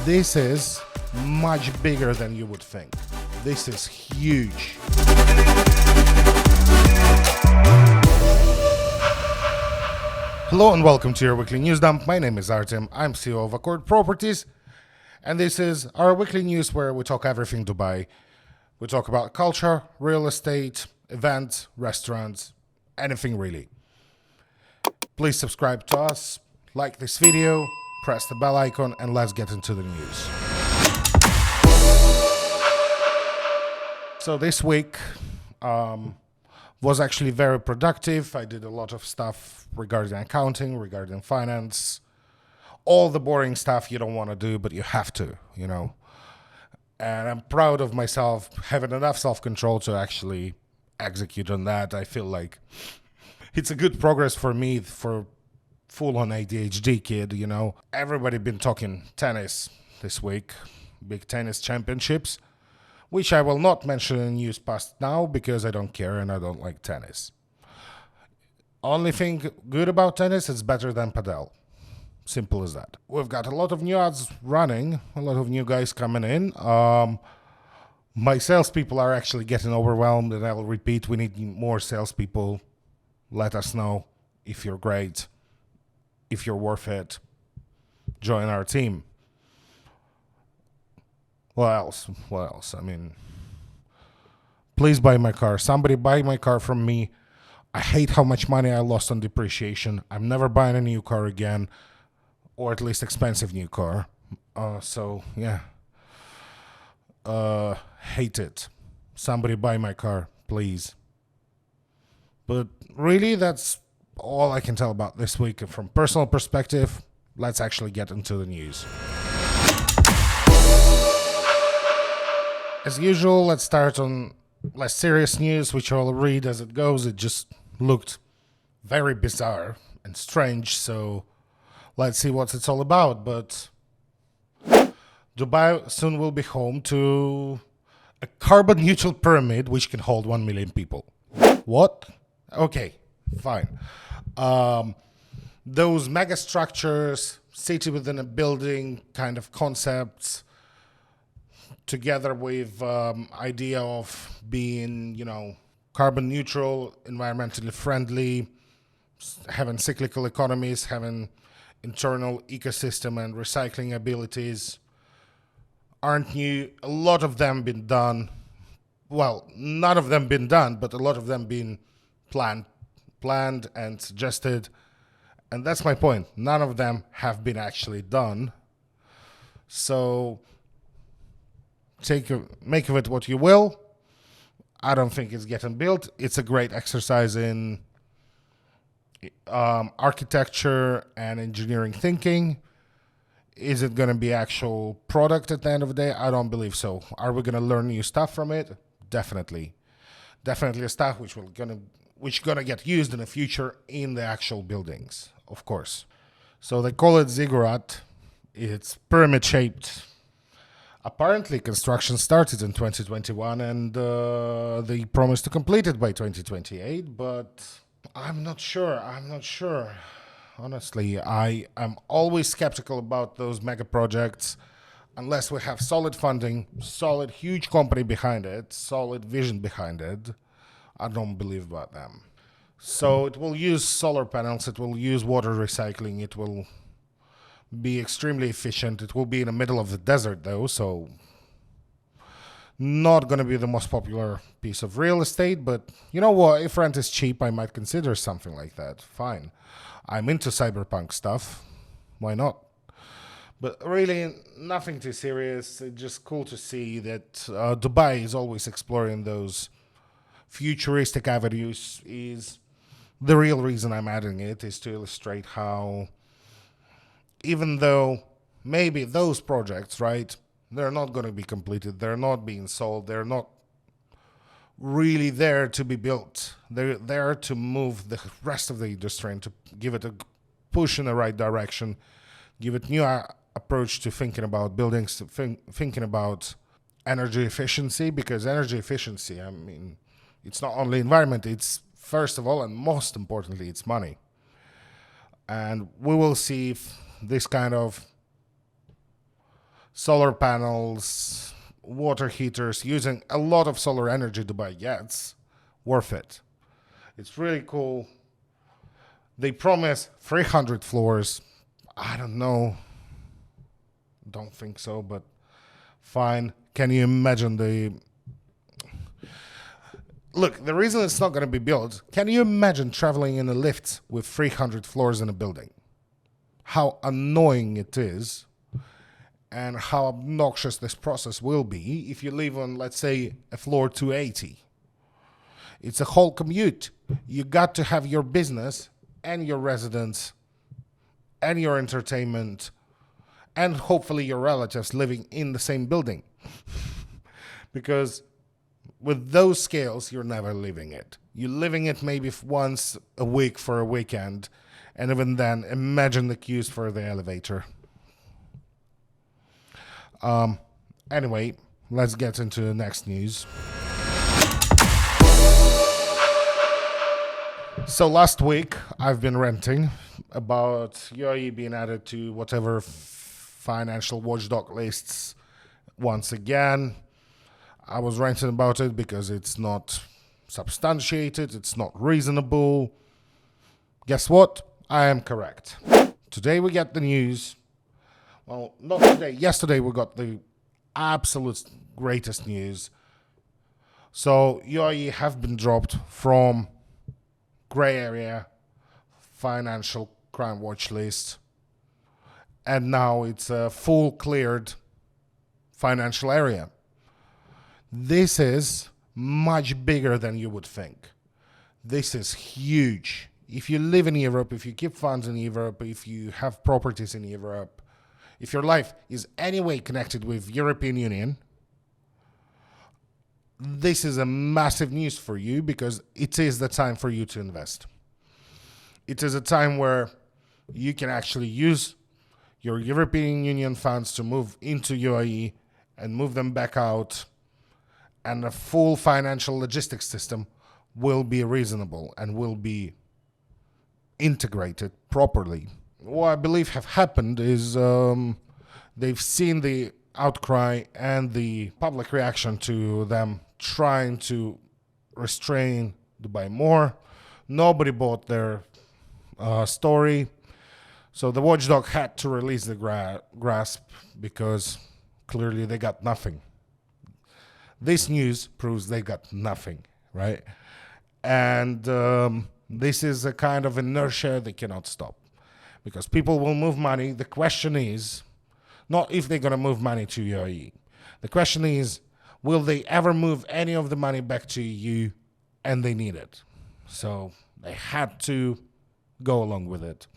This is much bigger than you would think. This is huge. Hello and welcome to your weekly news dump. My name is Artem. I'm CEO of Akord Properties, and this is our weekly news where we talk everything Dubai. We talk about culture, real estate, events, restaurants, anything really. Please subscribe to us, like this video, press the bell icon, and let's get into the news. So this week was actually very productive. I did a lot of stuff regarding accounting, regarding finance, all the boring stuff you don't want to do, but you have to, you know. And I'm proud of myself having enough self-control to actually execute on that. I feel like it's a good progress for me, for full-on ADHD kid, you know. Everybody been talking tennis this week, big tennis championships, which I will not mention in news past now because I don't care and I don't like tennis. Only thing good about tennis, it's better than padel. Simple as that. We've got a lot of new ads running, a lot of new guys coming in. My salespeople are actually getting overwhelmed, and I will repeat, we need more salespeople. Let us know if you're great, if you're worth it. Join our team. What else? What else? I mean, please buy my car. Somebody buy my car from me. I hate how much money I lost on depreciation. I'm never buying a new car again, or at least expensive new car. So, yeah. Hate it. Somebody buy my car, please. But really, that's all I can tell about this week. From personal perspective, let's actually get into the news. As usual, let's start on less serious news, which I'll read as it goes. It just looked very bizarre and strange, so let's see what it's all about. But Dubai soon will be home to a carbon-neutral pyramid which can hold 1 million people. What? Okay, fine. Those mega structures, city within a building kind of concepts, together with idea of being, you know, carbon neutral, environmentally friendly, having cyclical economies, having internal ecosystem and recycling abilities, aren't new. A lot of them been done. Well, none of them been done, but a lot of them been planned and suggested. And that's my point. None of them have been actually done. So make of it what you will. I don't think it's getting built. It's a great exercise in architecture and engineering thinking. Is it going to be actual product at the end of the day? I don't believe so. Are we going to learn new stuff from it? Definitely. Definitely stuff which gonna get used in the future in the actual buildings, of course. So they call it ziggurat. It's pyramid-shaped. Apparently, construction started in 2021, and they promised to complete it by 2028, but I'm not sure. Honestly, I am always skeptical about those mega projects unless we have solid funding, solid, huge company behind it, solid vision behind it. I don't believe about them. So it will use solar panels, it will use water recycling, it will be extremely efficient. It will be in the middle of the desert though, so not going to be the most popular piece of real estate, but you know what, if rent is cheap, I might consider something like that. Fine. I'm into cyberpunk stuff. Why not? But really, nothing too serious. It's just cool to see that Dubai is always exploring those futuristic avenues. Is the real reason I'm adding it is to illustrate how, even though maybe those projects, right, they're not going to be completed, they're not being sold, they're not really there to be built. They're there to move the rest of the industry and to give it a push in the right direction, give it new approach to thinking about buildings, thinking about energy efficiency, because energy efficiency, I mean, it's not only environment, it's first of all and most importantly, it's money. And we will see if this kind of solar panels, water heaters, using a lot of solar energy Dubai gets, worth it. It's really cool. They promise 300 floors. I don't know. Don't think so, but fine. Can you imagine the... Look, the reason it's not going to be built, can you imagine traveling in a lift with 300 floors in a building? How annoying it is and how obnoxious this process will be if you live on, let's say, a floor 280. It's a whole commute. You got to have your business and your residence and your entertainment and hopefully your relatives living in the same building. Because with those scales, you're never living it. You're living it maybe once a week for a weekend. And even then, imagine the queues for the elevator. Anyway, let's get into the next news. So last week, I've been ranting about UAE being added to whatever financial watchdog lists once again. I was ranting about it because it's not substantiated, it's not reasonable. Guess what? I am correct. Today we get the news. Well, not today. Yesterday we got the absolute greatest news. So UAE have been dropped from grey area financial crime watch list, and now it's a full cleared financial area. This is much bigger than you would think. This is huge. If you live in Europe, if you keep funds in Europe, if you have properties in Europe, if your life is anyway connected with European Union, this is a massive news for you because it is the time for you to invest. It is a time where you can actually use your European Union funds to move into UAE and move them back out, and a full financial logistics system will be reasonable and will be integrated properly. What I believe have happened is they've seen the outcry and the public reaction to them trying to restrain Dubai more. Nobody bought their story. So the watchdog had to release the grasp because clearly they got nothing. This news proves they got nothing, right? And this is a kind of inertia they cannot stop because people will move money. The question is not if they're going to move money to UAE. The question is, will they ever move any of the money back to EU? And they need it. So they had to go along with it.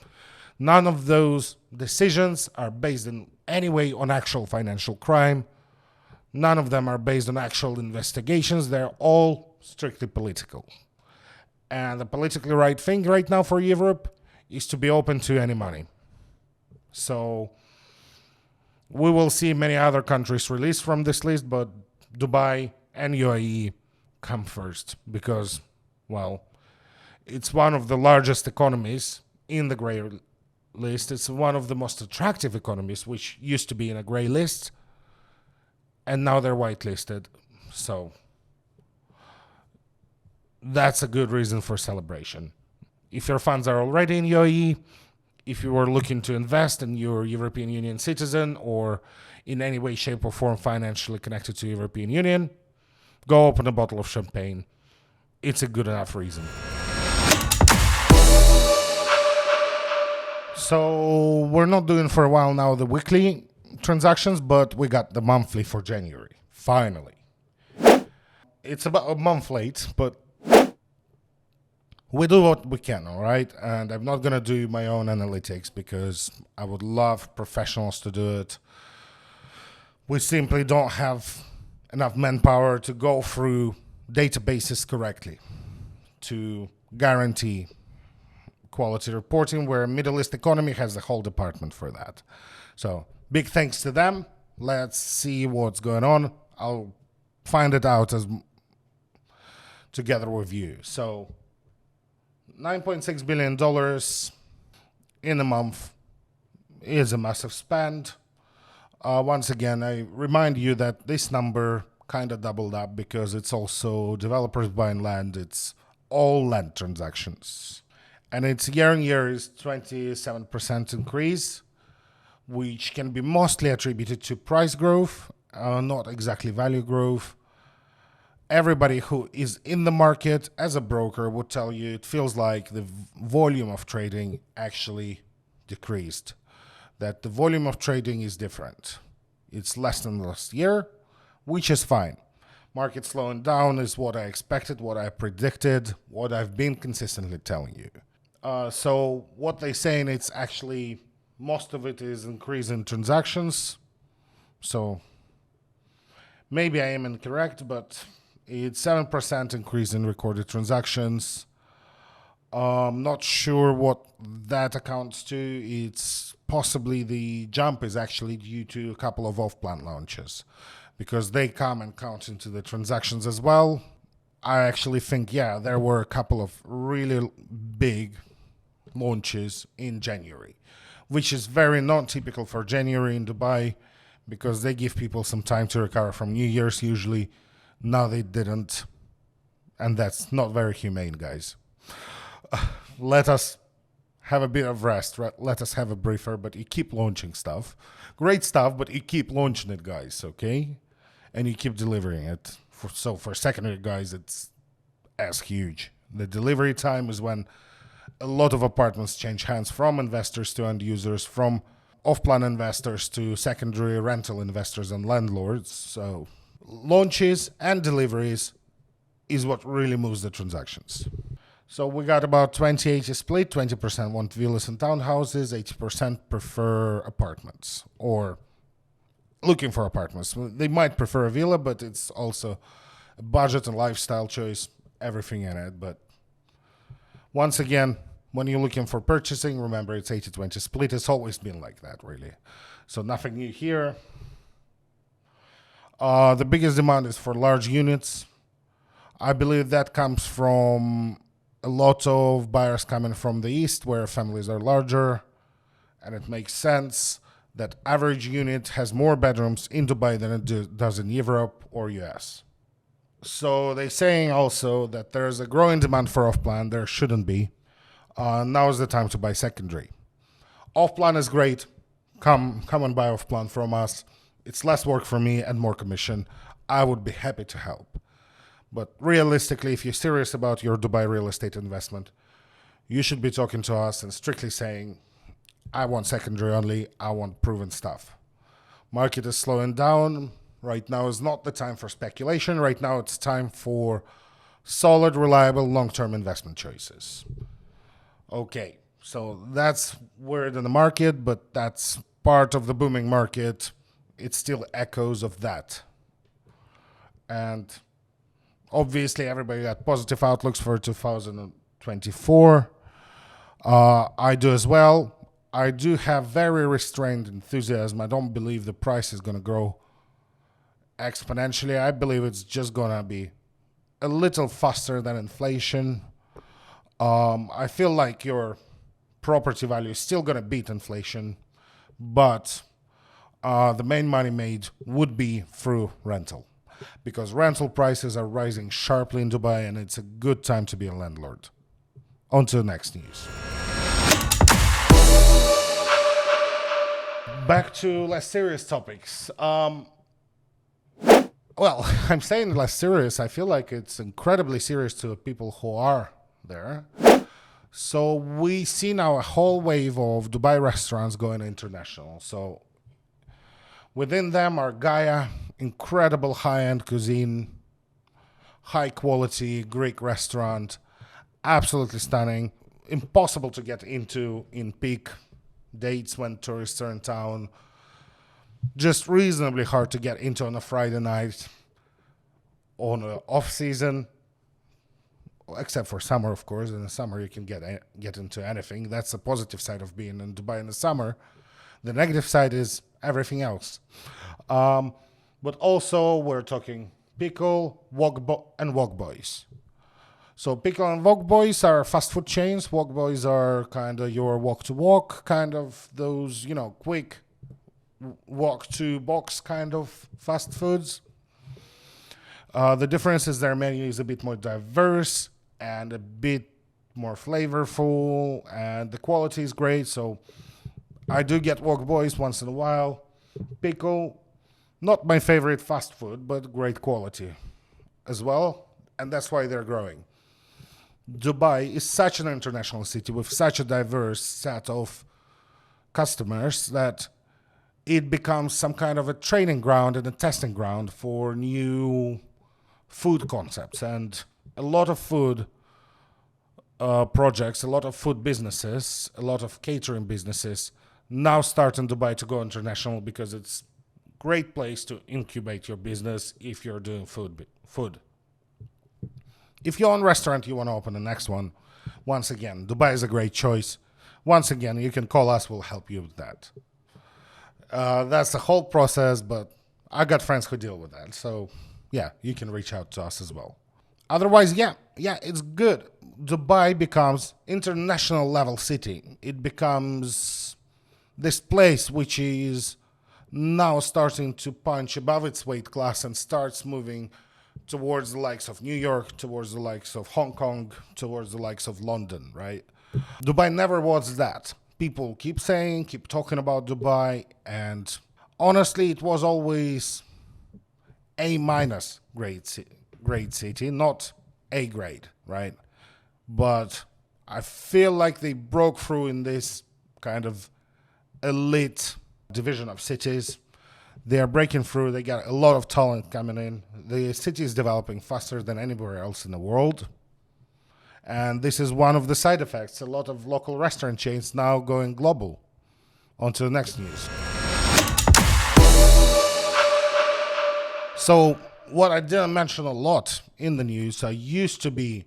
None of those decisions are based in any way on actual financial crime. None of them are based on actual investigations. They're all strictly political. And the politically right thing right now for Europe is to be open to any money. So we will see many other countries released from this list, but Dubai and UAE come first because, well, it's one of the largest economies in the grey list. It's one of the most attractive economies, which used to be in a grey list, and now they're whitelisted. So that's a good reason for celebration. If your funds are already in UAE, if you are looking to invest and you're a European Union citizen or in any way, shape or form financially connected to European Union, go open a bottle of champagne. It's a good enough reason. So we're not doing for a while now the weekly transactions, but we got the monthly for January, finally. It's about a month late, but we do what we can, all right? And I'm not going to do my own analytics because I would love professionals to do it. We simply don't have enough manpower to go through databases correctly to guarantee quality reporting, where Middle East economy has a whole department for that. So big thanks to them. Let's see what's going on. I'll find it out together with you. So $9.6 billion in a month is a massive spend. Once again, I remind you that this number kind of doubled up because it's also developers buying land. It's all land transactions. And it's year on year is 27% increase, which can be mostly attributed to price growth, not exactly value growth. Everybody who is in the market as a broker would tell you it feels like the volume of trading actually decreased, that the volume of trading is different. It's less than last year, which is fine. Market slowing down is what I expected, what I predicted, what I've been consistently telling you. So what they're saying, it's actually, most of it is increase in transactions. So maybe I am incorrect, but it's 7% increase in recorded transactions. Not sure what that accounts to. It's possibly the jump is actually due to a couple of off-plan launches because they come and count into the transactions as well. I actually think, yeah, there were a couple of really big launches in January, which is very non-typical for January in Dubai because they give people some time to recover from New Year's usually. Now they didn't, and that's not very humane, guys. Let us have a bit of rest. Let us have a briefer, but you keep launching stuff. Great stuff, but you keep launching it, guys, okay? And you keep delivering it. So for secondary guys, it's as huge. The delivery time is when a lot of apartments change hands from investors to end users, from off-plan investors to secondary rental investors and landlords. So launches and deliveries is what really moves the transactions. So we got about 20-80 split, 20% want villas and townhouses, 80% prefer apartments or looking for apartments. They might prefer a villa, but it's also a budget and lifestyle choice, everything in it. But once again, when you're looking for purchasing, remember it's 80-20 split. It's always been like that, really. So nothing new here. The biggest demand is for large units. I believe that comes from a lot of buyers coming from the east where families are larger, and it makes sense that average unit has more bedrooms in Dubai than it does in Europe or US. So they're saying also that there's a growing demand for off-plan. There shouldn't be. Now is the time to buy secondary. Off-plan is great. Come and buy off-plan from us. It's less work for me and more commission. I would be happy to help. But realistically, if you're serious about your Dubai real estate investment, you should be talking to us and strictly saying, I want secondary only, I want proven stuff. Market is slowing down. Right now is not the time for speculation. Right now it's time for solid, reliable, long-term investment choices. Okay, so that's weird in the market, but that's part of the booming market. It still echoes of that. And obviously everybody got positive outlooks for 2024. I do as well. I do have very restrained enthusiasm. I don't believe the price is going to grow exponentially. I believe it's just going to be a little faster than inflation. I feel like your property value is still going to beat inflation, but the main money made would be through rental, because rental prices are rising sharply in Dubai, and it's a good time to be a landlord. On to the next news. Back to less serious topics. Well, I'm saying less serious. I feel like it's incredibly serious to the people who are there. So we see now a whole wave of Dubai restaurants going international. So within them are GAIA, incredible high-end cuisine, high-quality Greek restaurant, absolutely stunning, impossible to get into in peak dates when tourists are in town, just reasonably hard to get into on a Friday night on an off-season, except for summer, of course. In the summer, you can get into anything. That's the positive side of being in Dubai in the summer. The negative side is everything else. But also, we're talking Pickl, and WOK BOYZ. So Pickl and WOK BOYZ are fast food chains. WOK BOYZ are kind of your walk-to-walk, kind of those, quick walk to box kind of fast foods. The difference is their menu is a bit more diverse and a bit more flavorful, and the quality is great. So I do get WOK BOYZ once in a while. Pickl, not my favorite fast food, but great quality as well, and that's why they're growing. Dubai is such an international city with such a diverse set of customers that it becomes some kind of a training ground and a testing ground for new food concepts. And a lot of food projects, a lot of food businesses, a lot of catering businesses now start in Dubai to go international because it's a great place to incubate your business if you're doing food. If you own a restaurant, you want to open the next one, once again, Dubai is a great choice. Once again, you can call us, we'll help you with that. That's the whole process, but I got friends who deal with that. So, yeah, you can reach out to us as well. Otherwise, yeah, it's good. Dubai becomes international level city. It becomes this place which is now starting to punch above its weight class and starts moving towards the likes of New York, towards the likes of Hong Kong, towards the likes of London, right? Dubai never was that. People keep talking about Dubai, and honestly, it was always A- grade city, not A grade, right? But I feel like they broke through in this kind of elite division of cities. They are breaking through. They got a lot of talent coming in. The city is developing faster than anywhere else in the world. And this is one of the side effects. A lot of local restaurant chains now going global. On to the next news. So what I didn't mention a lot in the news, I used to be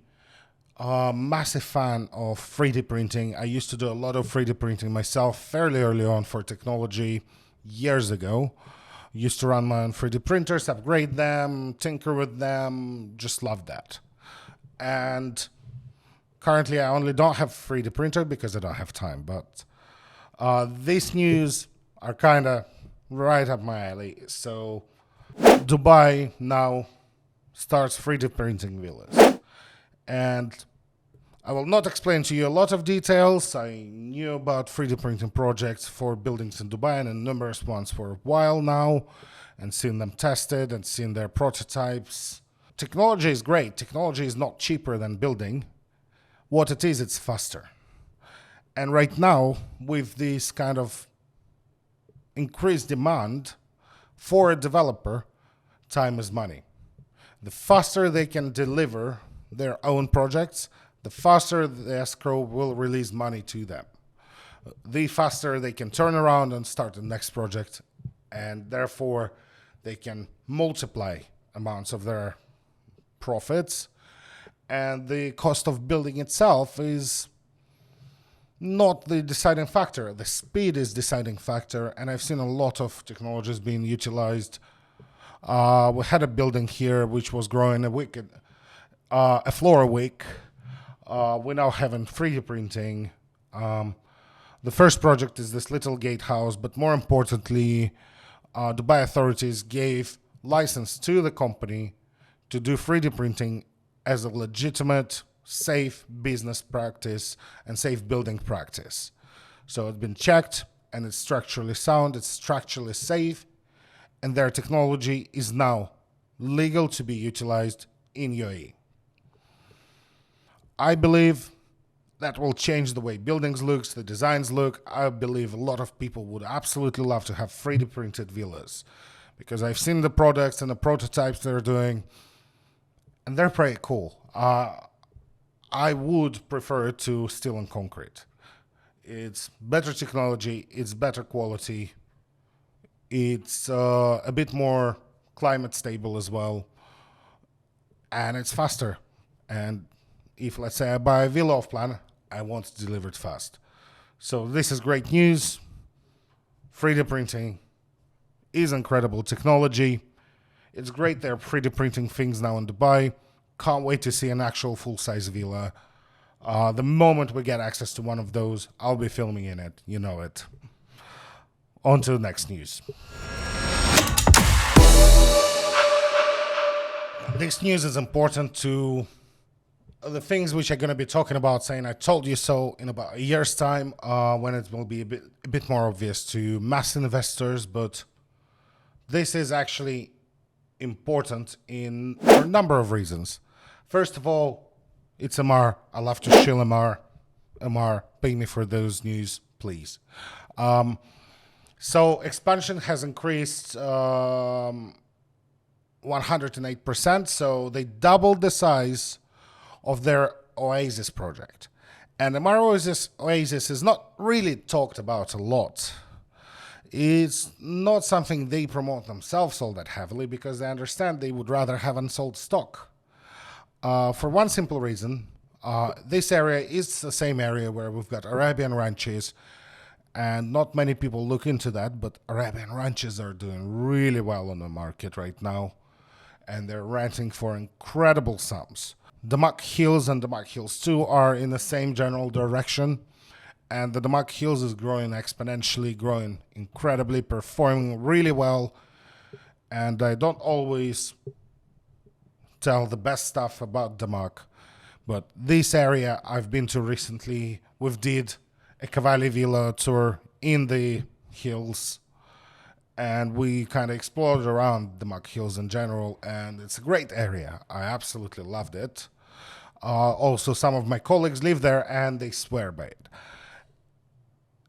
a massive fan of 3D printing. I used to do a lot of 3D printing myself fairly early on for technology years ago. Used to run my own 3D printers, upgrade them, tinker with them, just love that. And currently I only don't have 3D printer because I don't have time, but these news are kind of right up my alley. So Dubai now starts 3D printing villas. And I will not explain to you a lot of details. I knew about 3D printing projects for buildings in Dubai and numerous ones for a while now, and seen them tested and seen their prototypes. Technology is great. Technology is not cheaper than building. What it is, it's faster. And right now, with this kind of increased demand for a developer, time is money. The faster they can deliver their own projects, the faster the escrow will release money to them. The faster they can turn around and start the next project, and therefore they can multiply amounts of their profits. And the cost of building itself is not the deciding factor. The speed is deciding factor, and I've seen a lot of technologies being utilized. We had a building here which was growing a floor a week. We now have in 3D printing. The first project is this little gatehouse, but more importantly, Dubai authorities gave license to the company to do 3D printing as a legitimate, safe business practice and safe building practice. So it's been checked, and it's structurally sound, it's structurally safe, and their technology is now legal to be utilized in UAE. I believe that will change the way buildings look, the designs look. I believe a lot of people would absolutely love to have 3D printed villas, because I've seen the products and the prototypes they're doing, and they're pretty cool. I would prefer it to steel and concrete. It's better technology, it's better quality, it's a bit more climate stable as well, and it's faster. And if, let's say, I buy a villa off plan, I want it delivered fast. So this is great news. 3D printing is incredible technology. It's great they're 3D printing things now in Dubai. Can't wait to see an actual full-size villa. The moment we get access to one of those, I'll be filming in it. You know it. On to the next news. This news is important to the things which I'm going to be talking about, saying I told you so in about a year's time, when it will be a bit more obvious to mass investors. But this is actually important for a number of reasons. First of all, it's Emaar. I love to shill Emaar. Emaar, pay me for those news, please. So expansion has increased 108%. So they doubled the size of their Oasis project. And Emaar Oasis is not really talked about a lot. It's not something they promote themselves all that heavily because they understand they would rather have unsold stock. For one simple reason, this area is the same area where we've got Arabian ranches, and not many people look into that, but Arabian ranches are doing really well on the market right now, and they're renting for incredible sums. Damak Hills and Damak Hills 2 are in the same general direction, and the Damak Hills is growing exponentially, growing incredibly, performing really well, and I don't always tell the best stuff about Damak, but this area I've been to recently. We did a Cavalli Villa tour in the hills, and we kind of explored around the Damak Hills in general, and it's a great area. I absolutely loved it. Also, some of my colleagues live there, and they swear by it.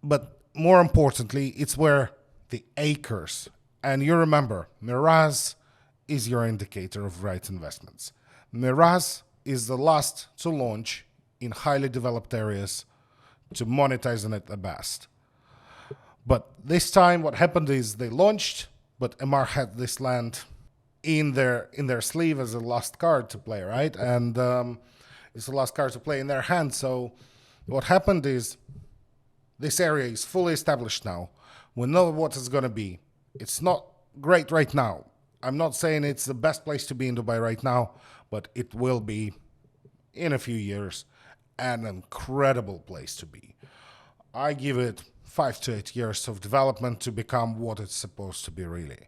But more importantly, it's where the acres, and you remember, Miraz is your indicator of right investments. Miraz is the last to launch in highly developed areas to monetize on it the best. But this time what happened is they launched, but Emaar had this land in their sleeve as a last card to play, right? And it's the last card to play in their hand. So what happened is this area is fully established now. We know what it's going to be. It's not great right now. I'm not saying it's the best place to be in Dubai right now, but it will be in a few years an incredible place to be. I give it 5 to 8 years of development to become what it's supposed to be really,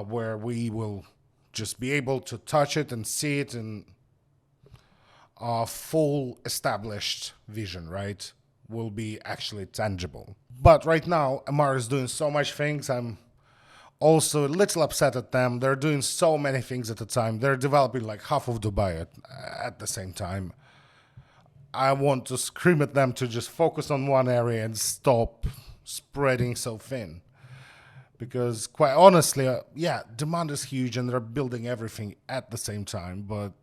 where we will just be able to touch it and see it in a full established vision, right? Will be actually tangible. But right now, Emaar is doing so much things. I'm also a little upset at them. They're doing so many things at a time. They're developing like half of Dubai at the same time. I want to scream at them to just focus on one area and stop spreading so thin. Because quite honestly, yeah, demand is huge and they're building everything at the same time. But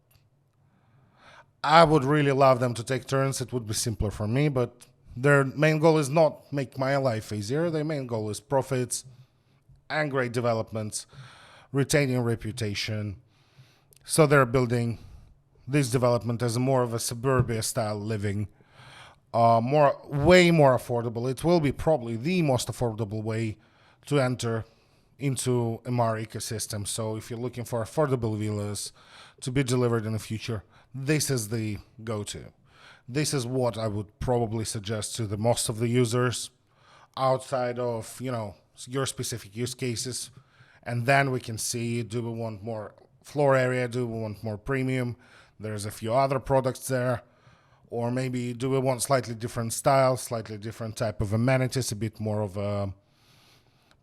I would really love them to take turns. It would be simpler for me. But their main goal is not make my life easier. Their main goal is profits and great developments, retaining reputation. So they're building this development as more of a suburbia style living, way more affordable. It will be probably the most affordable way to enter into Emaar ecosystem. So if you're looking for affordable villas to be delivered in the future, this is the go-to. This is what I would probably suggest to the most of the users outside of, your specific use cases. And then we can see, do we want more floor area? Do we want more premium? There's a few other products there. Or maybe do we want slightly different style, slightly different type of amenities, a bit more of a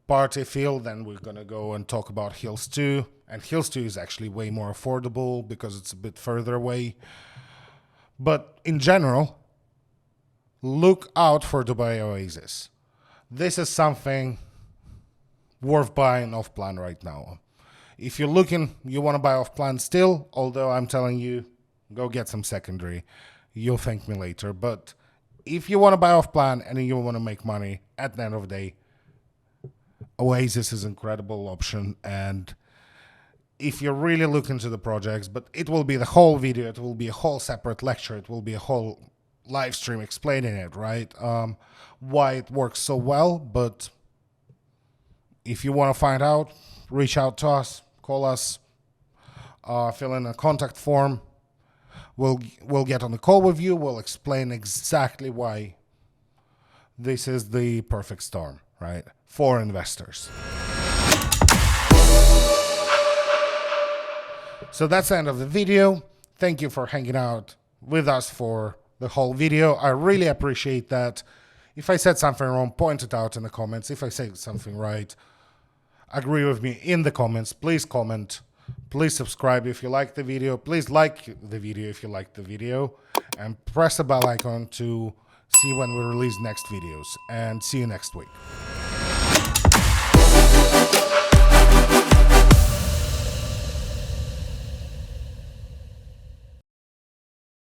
party feel? Then we're going to go and talk about Hills 2. And Hills 2 is actually way more affordable because it's a bit further away. But in general, look out for Dubai Oasis. This is something worth buying off plan right now. If you're looking, you want to buy off plan still, although I'm telling you, go get some secondary. You'll thank me later. But if you want to buy off plan and you want to make money at the end of the day, Oasis is an incredible option. And if you're really looking to the projects, but it will be the whole video, it will be a whole separate lecture, it will be a whole live stream explaining it, right? Why it works so well. But if you want to find out, reach out to us, call us, fill in a contact form. We'll get on the call with you. We'll explain exactly why this is the perfect storm, right? For investors. So that's the end of the video. Thank you for hanging out with us for the whole video. I really appreciate that. If I said something wrong, point it out in the comments. If I say something right, agree with me in the comments. Please comment. Please subscribe if you like the video. Please like the video if you like the video. And press the bell icon to see when we release next videos. And see you next week.